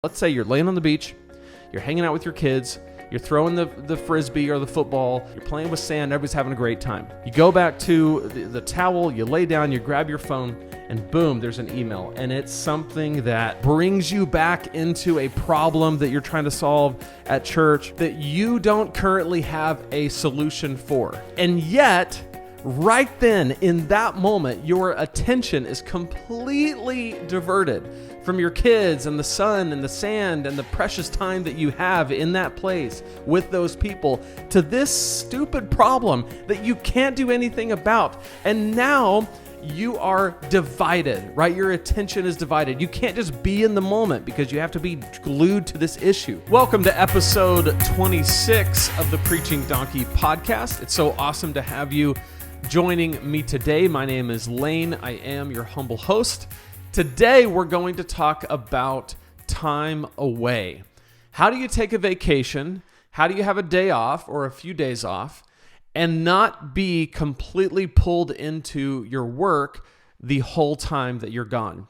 Let's say you're laying on the beach, you're hanging out with your kids, you're throwing the frisbee or the football, you're playing with sand, everybody's having a great time. You go back to the towel, you lay down, you grab your phone, and boom, there's an email. And it's something that brings you back into a problem that you're trying to solve at church that you don't currently have a solution for. And yet, right then, in that moment, your attention is completely diverted from your kids and the sun and the sand and the precious time that you have in that place with those people to this stupid problem that you can't do anything about. And now you are divided, right? Your attention is divided. You can't just be in the moment because you have to be glued to this issue. Welcome to episode 26 of the Preaching Donkey podcast. It's so awesome to have you joining me today. My name is Lane. I am your humble host. Today, we're going to talk about time away. How do you take a vacation? How do you have a day off or a few days off and not be completely pulled into your work the whole time that you're gone?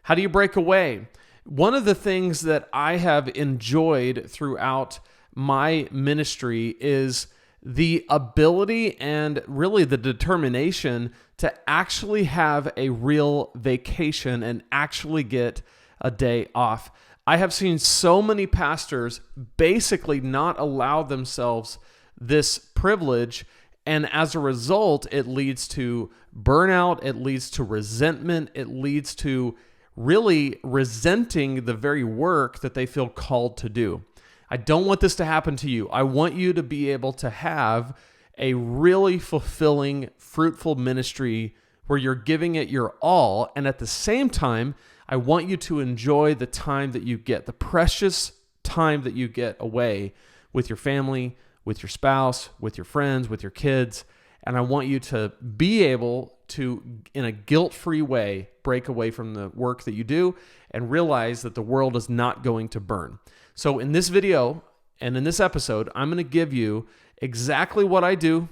How do you break away? One of the things that I have enjoyed throughout my ministry is the ability and really the determination to actually have a real vacation and actually get a day off. I have seen so many pastors basically not allow themselves this privilege, and as a result, it leads to burnout, it leads to resentment, it leads to really resenting the very work that they feel called to do. I don't want this to happen to you. I want you to be able to have a really fulfilling, fruitful ministry where you're giving it your all. And at the same time, I want you to enjoy the time that you get, the precious time that you get away with your family, with your spouse, with your friends, with your kids. And I want you to be able to, in a guilt-free way, break away from the work that you do and realize that the world is not going to burn. So in this video and in this episode, I'm going to give you exactly what I do,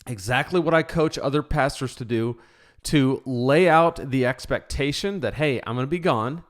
exactly what I coach other pastors to do, to lay out the expectation that, hey, I'm going to be gone,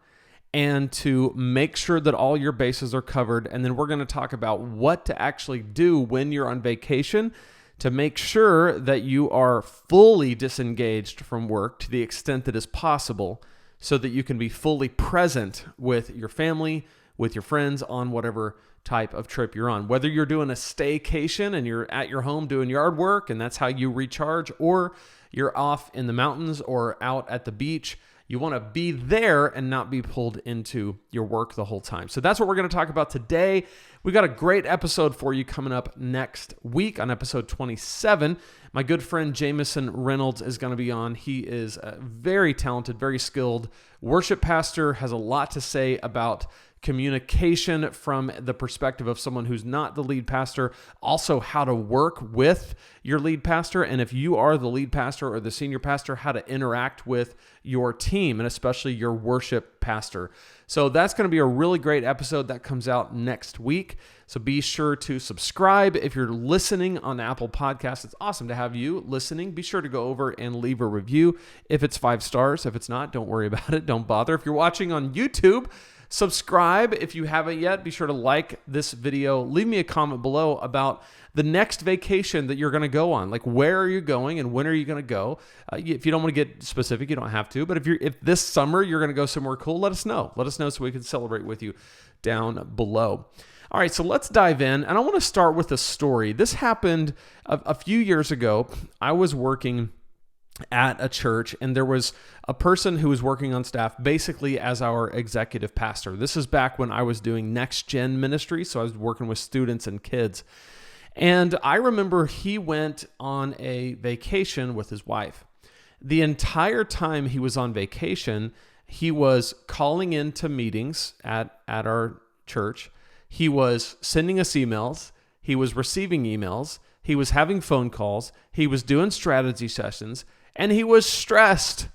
and to make sure that all your bases are covered. And then we're going to talk about what to actually do when you're on vacation to make sure that you are fully disengaged from work to the extent that is possible so that you can be fully present with your family, with your friends on whatever type of trip you're on. Whether you're doing a staycation and you're at your home doing yard work and that's how you recharge, or you're off in the mountains or out at the beach, you want to be there and not be pulled into your work the whole time. So that's what we're going to talk about today. We got a great episode for you coming up next week on episode 27. My good friend Jameson Reynolds is going to be on. He is a very talented, very skilled worship pastor, has a lot to say about communication from the perspective of someone who's not the lead pastor, also how to work with your lead pastor, and if you are the lead pastor or the senior pastor, how to interact with your team, and especially your worship pastor. So that's going to be a really great episode that comes out next week. So be sure to subscribe. If you're listening on Apple Podcasts, it's awesome to have you listening. Be sure to go over and leave a review. If it's 5 stars, if it's not, don't worry about it. Don't bother. If you're watching on YouTube, subscribe if you haven't yet. Be sure to like this video. Leave me a comment below about the next vacation that you're going to go on. Like, where are you going and when are you going to go? If you don't want to get specific, you don't have to. But if this summer you're going to go somewhere cool, let us know. Let us know so we can celebrate with you down below. All right, so let's dive in. And I want to start with a story. This happened a few years ago. I was working at a church, and there was a person who was working on staff basically as our executive pastor. This is back when I was doing next gen ministry, so I was working with students and kids. And I remember he went on a vacation with his wife. The entire time he was on vacation, he was calling into meetings at our church. He was sending us emails. He was receiving emails. He was having phone calls. He was doing strategy sessions. And he was stressed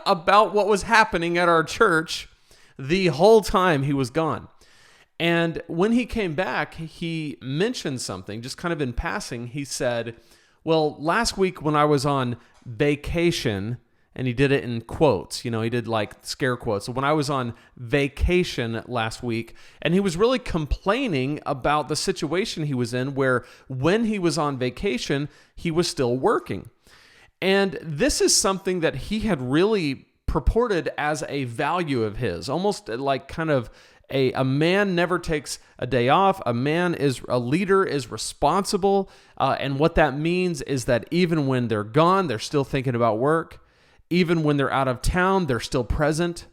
about what was happening at our church the whole time he was gone. And when he came back, he mentioned something, just kind of in passing. He said, well, last week when I was on vacation, and he did it in quotes. He did like scare quotes. So when I was on vacation last week, and he was really complaining about the situation he was in, where when he was on vacation, he was still working. And this is something that he had really purported as a value of his, almost like kind of a man never takes a day off. A leader is responsible. And what that means is that even when they're gone, they're still thinking about work. Even when they're out of town, they're still present.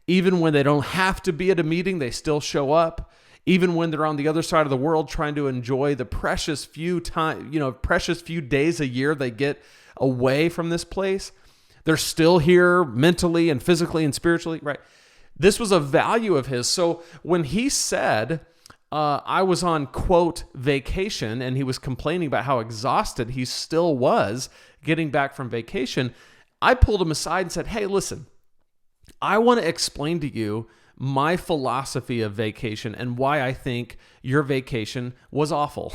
Even when they don't have to be at a meeting, they still show up. Even when they're on the other side of the world trying to enjoy the precious few days a year they get away from this place, they're still here mentally and physically and spiritually, right? This was a value of his. So when he said, I was on, quote, vacation, and he was complaining about how exhausted he still was getting back from vacation, I pulled him aside and said, hey, listen, I want to explain to you my philosophy of vacation and why I think your vacation was awful.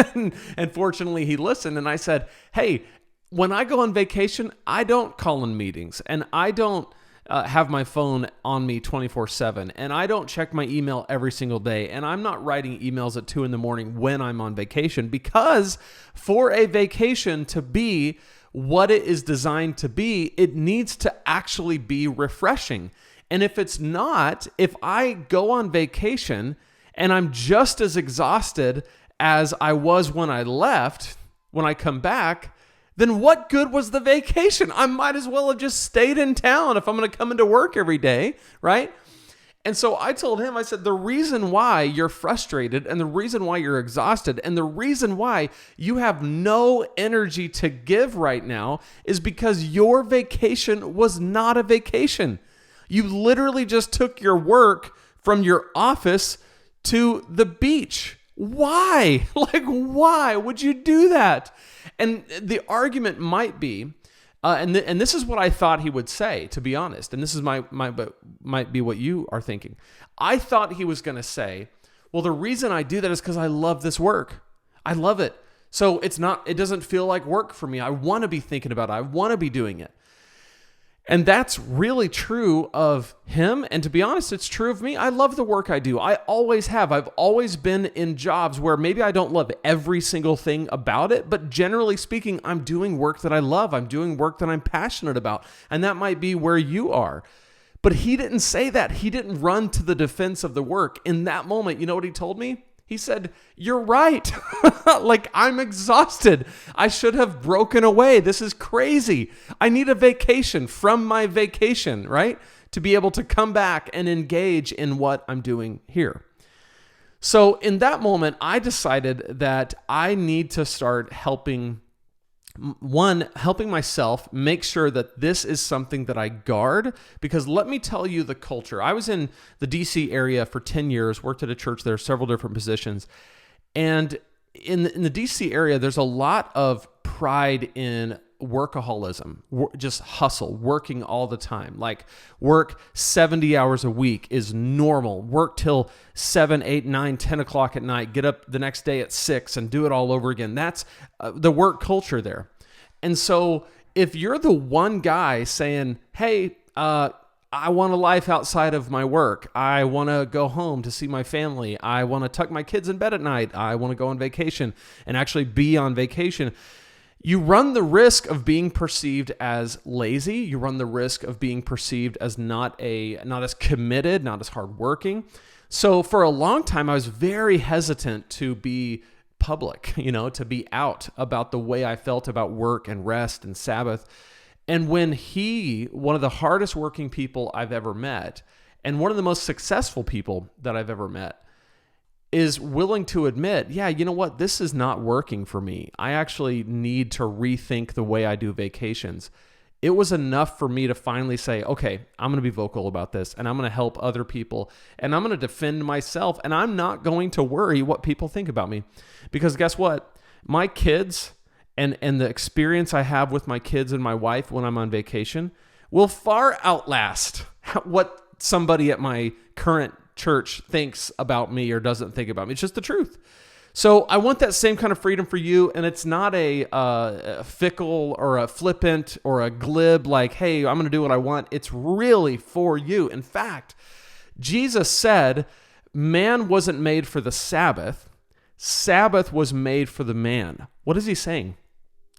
And fortunately, he listened, and I said, hey, when I go on vacation, I don't call in meetings, and I don't have my phone on me 24/7, and I don't check my email every single day, and I'm not writing emails at 2 a.m. when I'm on vacation, because for a vacation to be what it is designed to be, it needs to actually be refreshing. And if it's not, if I go on vacation and I'm just as exhausted as I was when I left, when I come back, then what good was the vacation? I might as well have just stayed in town if I'm going to come into work every day, right? And so I told him, I said, the reason why you're frustrated and the reason why you're exhausted and the reason why you have no energy to give right now is because your vacation was not a vacation. You literally just took your work from your office to the beach. Why? Why would you do that? And the argument might be, and this is what I thought he would say, to be honest, and this is might be what you are thinking. I thought he was going to say, well, the reason I do that is because I love this work. I love it. So it doesn't feel like work for me. I want to be thinking about it. I want to be doing it. And that's really true of him. And to be honest, it's true of me. I love the work I do. I always have. I've always been in jobs where maybe I don't love every single thing about it, but generally speaking, I'm doing work that I love. I'm doing work that I'm passionate about. And that might be where you are. But he didn't say that. He didn't run to the defense of the work. In that moment, you know what he told me? He said, you're right. I'm exhausted. I should have broken away. This is crazy. I need a vacation from my vacation, right? To be able to come back and engage in what I'm doing here. So in that moment, I decided that I need to start helping myself make sure that this is something that I guard, because let me tell you the culture. I was in the DC area for 10 years, worked at a church there, several different positions. And in the DC area, there's a lot of pride in workaholism, just hustle, working all the time. Like work 70 hours a week is normal. Work till 7, 8, 9, 10 o'clock at night, get up the next day at 6 and do it all over again. That's the work culture there. And so if you're the one guy saying, hey, I want a life outside of my work. I want to go home to see my family. I want to tuck my kids in bed at night. I want to go on vacation and actually be on vacation. You run the risk of being perceived as lazy. You run the risk of being perceived as not as committed, not as hardworking. So for a long time, I was very hesitant to be public, to be out about the way I felt about work and rest and Sabbath. And when one of the hardest working people I've ever met, and one of the most successful people that I've ever met, is willing to admit, yeah, you know what, this is not working for me. I actually need to rethink the way I do vacations. It was enough for me to finally say, okay, I'm going to be vocal about this, and I'm going to help other people, and I'm going to defend myself, and I'm not going to worry what people think about me. Because guess what? My kids and the experience I have with my kids and my wife when I'm on vacation will far outlast what somebody at my current church thinks about me or doesn't think about me. It's just the truth. So I want that same kind of freedom for you, and it's not a fickle or a flippant or a glib like, hey, I'm going to do what I want. It's really for you. In fact, Jesus said, man wasn't made for the Sabbath. Sabbath was made for the man. What is he saying?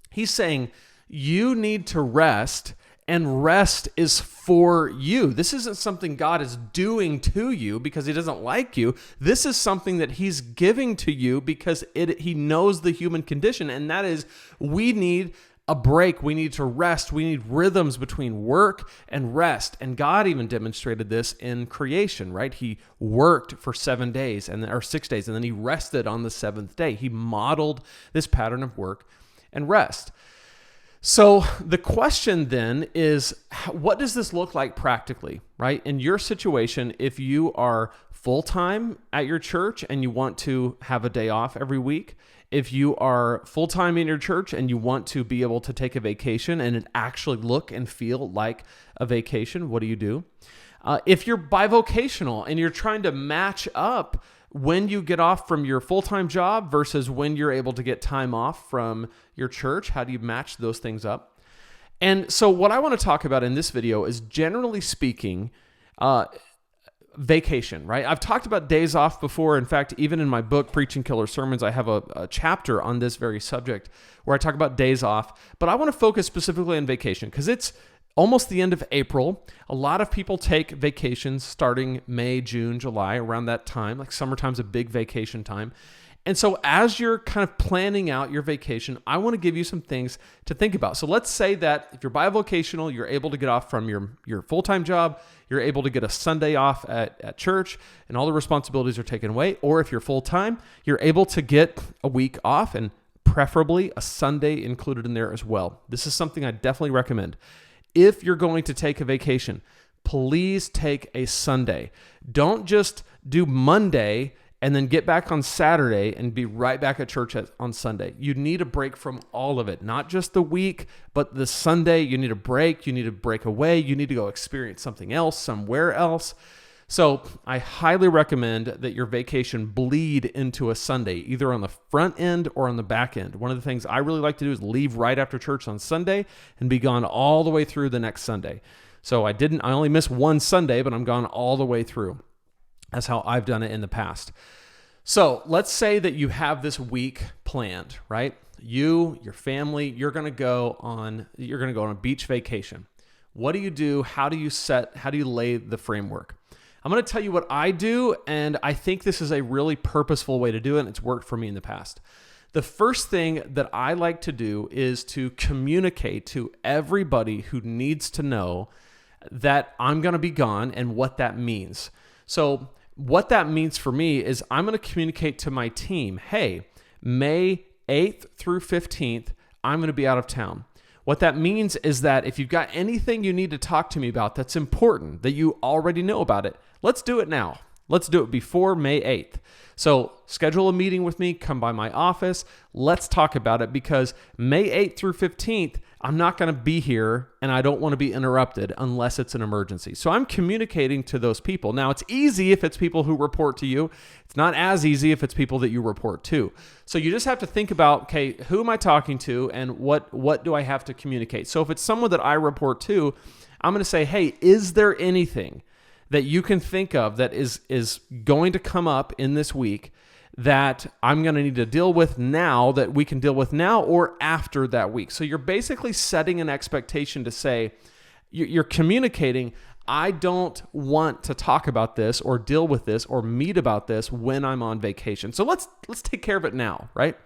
He's saying, you need to rest, and rest is for you. This isn't something God is doing to you because he doesn't like you. This is something that he's giving to you because he knows the human condition, and that is we need a break. We need to rest. We need rhythms between work and rest. And God even demonstrated this in creation, right? He worked for 7 days or 6 days, and then he rested on the seventh day. He modeled this pattern of work and rest. So the question then is, what does this look like practically, right? In your situation, if you are full-time at your church and you want to have a day off every week, if you are full-time in your church and you want to be able to take a vacation and it actually look and feel like a vacation, what do you do? If you're bivocational and you're trying to match up when you get off from your full-time job versus when you're able to get time off from your church, how do you match those things up? And so what I want to talk about in this video is, generally speaking, vacation, right? I've talked about days off before. In fact, even in my book, Preaching Killer Sermons, I have a chapter on this very subject where I talk about days off. But I want to focus specifically on vacation because it's almost the end of April. A lot of people take vacations starting May, June, July, around that time. Like summertime's a big vacation time. And so as you're kind of planning out your vacation, I want to give you some things to think about. So let's say that if you're bivocational, you're able to get off from your full-time job, you're able to get a Sunday off at church, and all the responsibilities are taken away. Or if you're full-time, you're able to get a week off, and preferably a Sunday included in there as well. This is something I definitely recommend. If you're going to take a vacation, please take a Sunday. Don't just do Monday and then get back on Saturday and be right back at church on Sunday. You need a break from all of it, not just the week, but the Sunday. You need a break. You need to break away. You need to go experience something else somewhere else. So I highly recommend that your vacation bleed into a Sunday, either on the front end or on the back end. One of the things I really like to do is leave right after church on Sunday and be gone all the way through the next Sunday. So I only missed one Sunday, but I'm gone all the way through. That's how I've done it in the past. So let's say that you have this week planned, right? You, your family, you're going to go on a beach vacation. What do you do? How do you lay the framework? I'm going to tell you what I do, and I think this is a really purposeful way to do it, and it's worked for me in the past. The first thing that I like to do is to communicate to everybody who needs to know that I'm going to be gone and what that means. So what that means for me is I'm going to communicate to my team, hey, May 8th through 15th, I'm going to be out of town. What that means is that if you've got anything you need to talk to me about that's important, that you already know about it, let's do it now. Let's do it before May 8th. So schedule a meeting with me, come by my office, let's talk about it, because May 8th through 15th, I'm not going to be here and I don't want to be interrupted unless it's an emergency. So I'm communicating to those people. Now, it's easy if it's people who report to you. It's not as easy if it's people that you report to. So you just have to think about, okay, who am I talking to and what do I have to communicate? So if it's someone that I report to, I'm going to say, hey, is there anything that you can think of that is going to come up in this week that I'm going to need to deal with now, that we can deal with now or after that week? So you're basically setting an expectation to say, you're communicating, I don't want to talk about this or deal with this or meet about this when I'm on vacation. So let's take care of it now, right?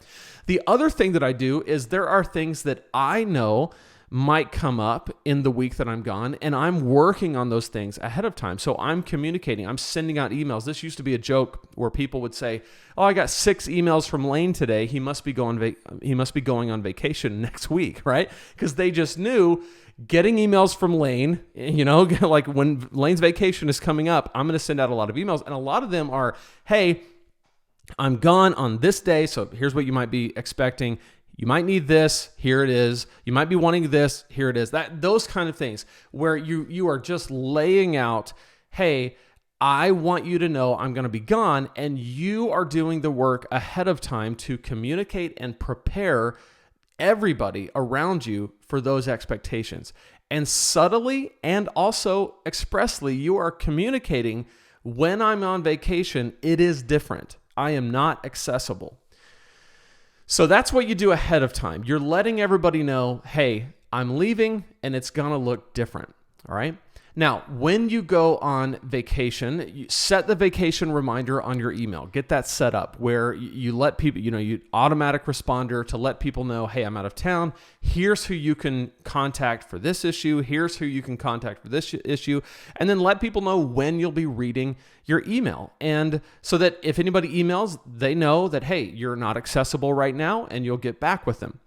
The other thing that I do is there are things that I know might come up in the week that I'm gone, and I'm working on those things ahead of time. So I'm communicating, I'm sending out emails. This used to be a joke where people would say, oh, I got 6 emails from Lane today. He must be going on vacation next week, right? Because they just knew getting emails from Lane, like when Lane's vacation is coming up, I'm going to send out a lot of emails. And a lot of them are, hey, I'm gone on this day, so here's what you might be expecting. You might need this, here it is. You might be wanting this, here it is. Those kind of things where you are just laying out, hey, I want you to know I'm going to be gone, and you are doing the work ahead of time to communicate and prepare everybody around you for those expectations. And subtly and also expressly, you are communicating when I'm on vacation, it is different. I am not accessible. So that's what you do ahead of time. You're letting everybody know, hey, I'm leaving and it's going to look different. All right. Now, when you go on vacation, you set the vacation reminder on your email. Get that set up where you let people, you automatic responder to let people know, hey, I'm out of town. Here's who you can contact for this issue. Here's who you can contact for this issue. And then let people know when you'll be reading your email. And so that if anybody emails, they know that, hey, you're not accessible right now and you'll get back with them.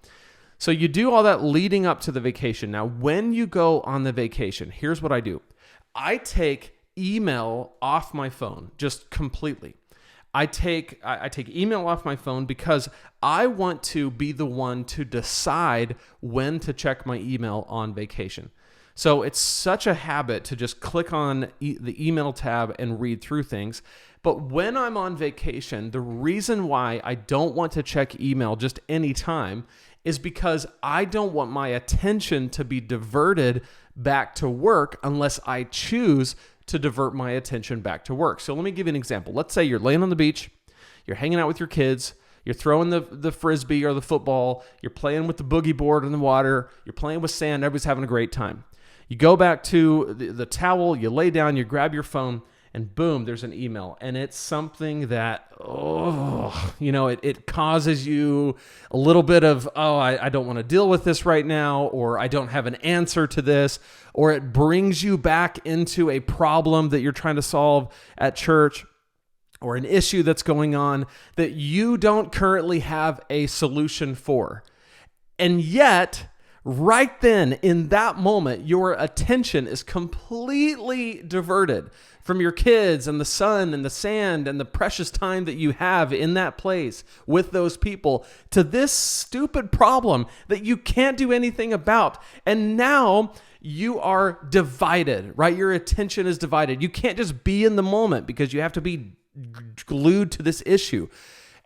So you do all that leading up to the vacation. Now, when you go on the vacation, here's what I do. I take email off my phone just completely. I take email off my phone because I want to be the one to decide when to check my email on vacation. So it's such a habit to just click on the email tab and read through things. But when I'm on vacation, the reason why I don't want to check email just anytime is because I don't want my attention to be diverted back to work unless I choose to divert my attention back to work. So let me give you an example. Let's say you're laying on the beach, you're hanging out with your kids, you're throwing the frisbee or the football, you're playing with the boogie board in the water, you're playing with sand, everybody's having a great time. You go back to the towel, you lay down, you grab your phone, and boom, there's an email. And it's something that, it causes you a little bit of, I don't want to deal with this right now, or I don't have an answer to this, or it brings you back into a problem that you're trying to solve at church, or an issue that's going on that you don't currently have a solution for. And yet, right then, in that moment, your attention is completely diverted from your kids and the sun and the sand and the precious time that you have in that place with those people to this stupid problem that you can't do anything about. And now you are divided, right? Your attention is divided. You can't just be in the moment because you have to be glued to this issue.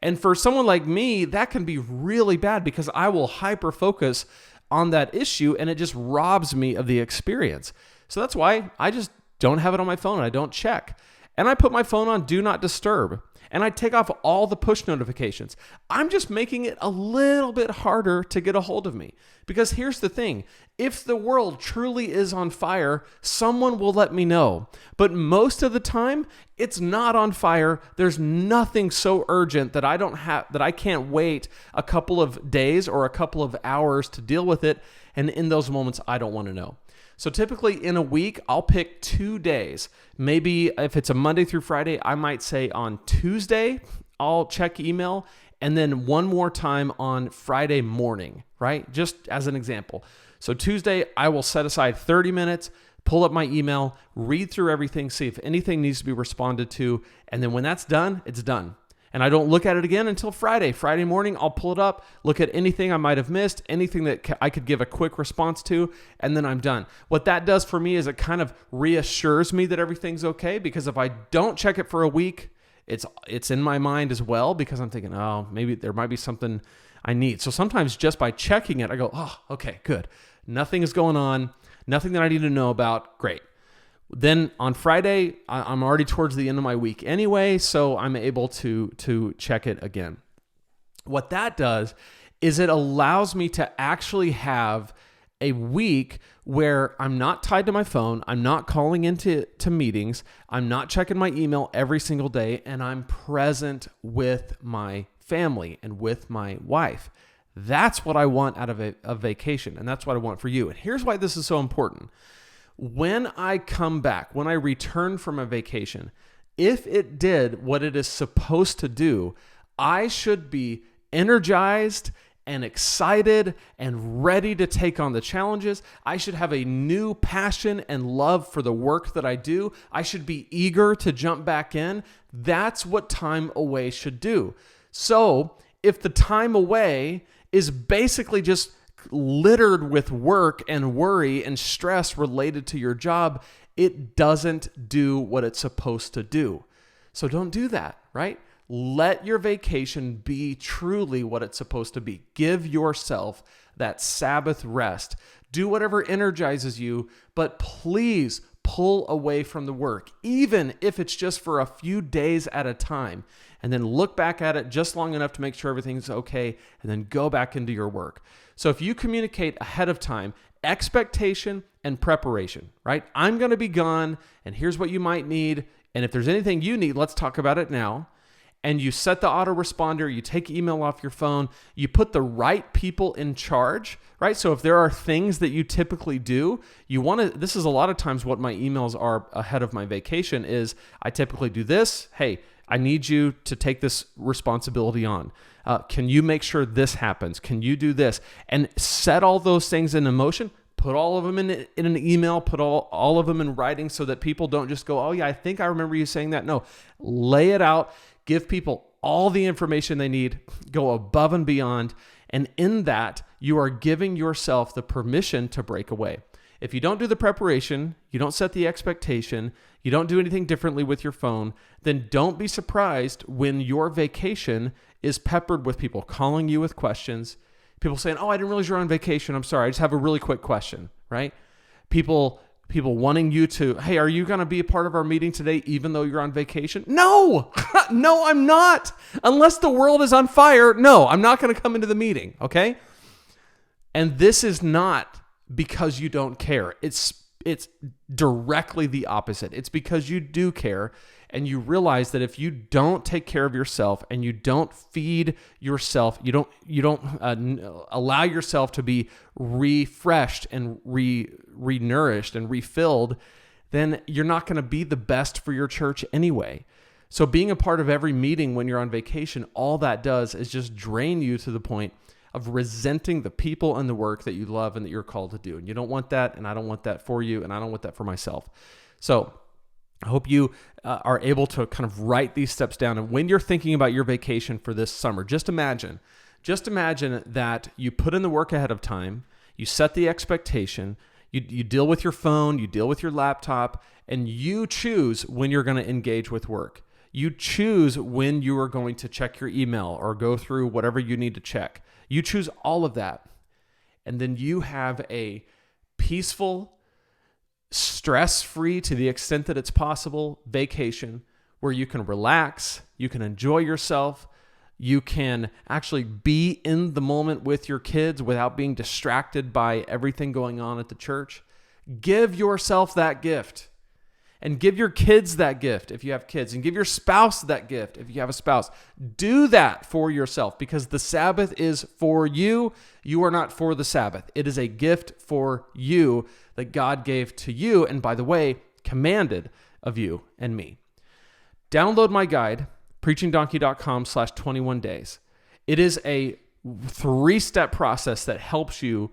And for someone like me, that can be really bad because I will hyper focus on that issue and it just robs me of the experience. So that's why I just don't have it on my phone and I don't check. And I put my phone on Do Not Disturb and I take off all the push notifications. I'm just making it a little bit harder to get a hold of me. Because here's the thing, if the world truly is on fire, someone will let me know. But most of the time, it's not on fire. There's nothing so urgent that I can't wait a couple of days or a couple of hours to deal with it. And in those moments, I don't want to know. So typically in a week, I'll pick 2 days. Maybe if it's a Monday through Friday, I might say on Tuesday, I'll check email. And then one more time on Friday morning, right? Just as an example. So Tuesday, I will set aside 30 minutes, pull up my email, read through everything, see if anything needs to be responded to. And then when that's done, it's done. And I don't look at it again until Friday. Friday morning, I'll pull it up, look at anything I might have missed, anything that I could give a quick response to, and then I'm done. What that does for me is it kind of reassures me that everything's okay, because if I don't check it for a week, it's in my mind as well, because I'm thinking, maybe there might be something I need. So sometimes just by checking it, I go, okay, good. Nothing is going on, nothing that I need to know about, great. Then on Friday, I'm already towards the end of my week anyway, so I'm able to check it again. What that does is it allows me to actually have a week where I'm not tied to my phone, I'm not calling into meetings, I'm not checking my email every single day, and I'm present with my family and with my wife. That's what I want out of a vacation, and that's what I want for you. And here's why this is so important. When I come back, when I return from a vacation, if it did what it is supposed to do, I should be energized and excited and ready to take on the challenges. I should have a new passion and love for the work that I do. I should be eager to jump back in. That's what time away should do. So if the time away is basically just littered with work and worry and stress related to your job, it doesn't do what it's supposed to do. So don't do that, right? Let your vacation be truly what it's supposed to be. Give yourself that Sabbath rest. Do whatever energizes you, but please pull away from the work, even if it's just for a few days at a time, and then look back at it just long enough to make sure everything's okay, and then go back into your work. So if you communicate ahead of time, expectation and preparation, right? I'm going to be gone, and here's what you might need. And if there's anything you need, let's talk about it now. And you set the autoresponder, you take email off your phone, you put the right people in charge, right? So if there are things that you typically do, this is a lot of times what my emails are ahead of my vacation is I typically do this. Hey, I need you to take this responsibility on. Can you make sure this happens? Can you do this? And set all those things into motion. Put all of them in an email, put all of them in writing so that people don't just go, oh yeah, I think I remember you saying that. No, lay it out. Give people all the information they need, go above and beyond, and in that, you are giving yourself the permission to break away. If you don't do the preparation, you don't set the expectation, you don't do anything differently with your phone, then don't be surprised when your vacation is peppered with people calling you with questions, people saying, oh, I didn't realize you're on vacation, I'm sorry, I just have a really quick question, right? People wanting you to, hey, are you going to be a part of our meeting today even though you're on vacation? No, no, I'm not. Unless the world is on fire, no, I'm not going to come into the meeting, okay? And this is not because you don't care. It's directly the opposite. It's because you do care, and you realize that if you don't take care of yourself and you don't feed yourself, you don't allow yourself to be refreshed and renourished and refilled, then you're not going to be the best for your church anyway. So being a part of every meeting when you're on vacation, all that does is just drain you to the point of resenting the people and the work that you love and that you're called to do. And you don't want that, and I don't want that for you, and I don't want that for myself. So I hope you are able to kind of write these steps down. And when you're thinking about your vacation for this summer, just imagine that you put in the work ahead of time, you set the expectation, you deal with your phone, you deal with your laptop, and you choose when you're going to engage with work. You choose when you are going to check your email or go through whatever you need to check. You choose all of that. And then you have a peaceful, stress-free, to the extent that it's possible, vacation where you can relax, you can enjoy yourself, you can actually be in the moment with your kids without being distracted by everything going on at the church. Give yourself that gift. And give your kids that gift if you have kids, and give your spouse that gift if you have a spouse. Do that for yourself, because the Sabbath is for you. You are not for the Sabbath. It is a gift for you that God gave to you, and by the way, commanded of you and me. Download my guide, preachingdonkey.com/21 days. It is a 3-step process that helps you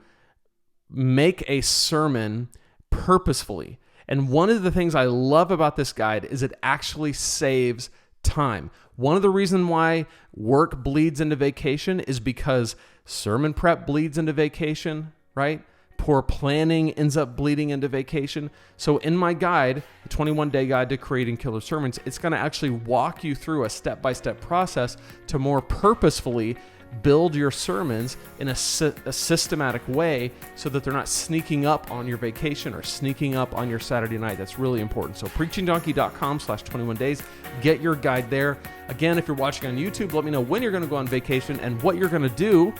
make a sermon purposefully. And one of the things I love about this guide is it actually saves time. One of the reasons why work bleeds into vacation is because sermon prep bleeds into vacation, right? Poor planning ends up bleeding into vacation. So in my guide, the 21-day guide to creating killer sermons, it's going to actually walk you through a step-by-step process to more purposefully build your sermons in a systematic way so that they're not sneaking up on your vacation or sneaking up on your Saturday night. That's really important. So preachingdonkey.com/21 days. Get your guide there. Again, if you're watching on YouTube, let me know when you're going to go on vacation and what you're going to do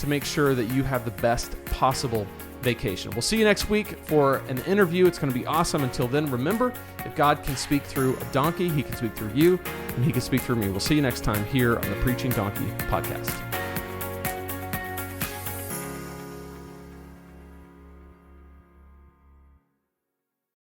to make sure that you have the best possible vacation. We'll see you next week for an interview. It's going to be awesome. Until then, remember, if God can speak through a donkey, he can speak through you, and he can speak through me. We'll see you next time here on the Preaching Donkey podcast.